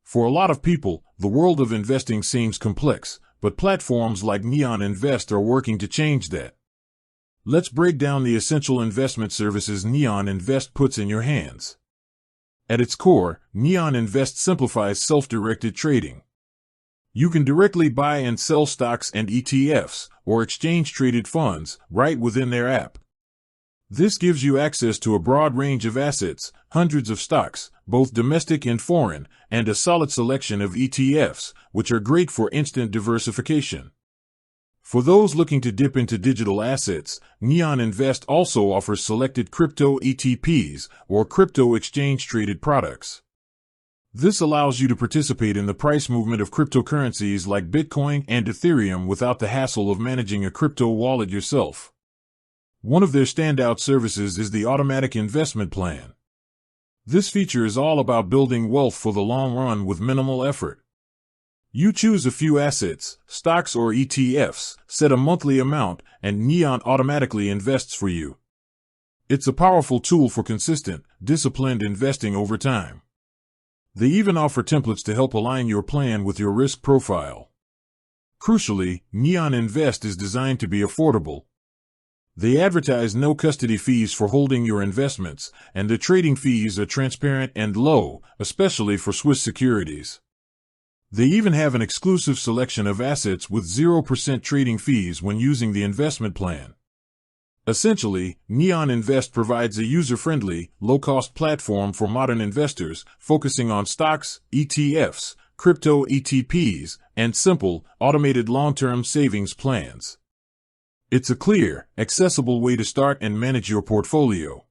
For a lot of people, the world of investing seems complex, but platforms like Neon Invest are working to change that. Let's break down the essential investment services Neon Invest puts in your hands. At its core, Neon Invest simplifies self-directed trading. You can directly buy and sell stocks and ETFs, or exchange-traded funds, right within their app. This gives you access to a broad range of assets, hundreds of stocks, both domestic and foreign, and a solid selection of ETFs, which are great for instant diversification. For those looking to dip into digital assets, Neon Invest also offers selected crypto ETPs, or crypto exchange-traded products. This allows you to participate in the price movement of cryptocurrencies like Bitcoin and Ethereum without the hassle of managing a crypto wallet yourself. One of their standout services is the automatic investment plan. This feature is all about building wealth for the long run with minimal effort. You choose a few assets, stocks or ETFs, set a monthly amount, and Neon automatically invests for you. It's a powerful tool for consistent, disciplined investing over time. They even offer templates to help align your plan with your risk profile. Crucially, Neon Invest is designed to be affordable. They advertise no custody fees for holding your investments, and the trading fees are transparent and low, especially for Swiss securities. They even have an exclusive selection of assets with 0% trading fees when using the investment plan. Essentially, Neon Invest provides a user-friendly, low-cost platform for modern investors, focusing on stocks, ETFs, crypto ETPs, and simple, automated long-term savings plans. It's a clear, accessible way to start and manage your portfolio.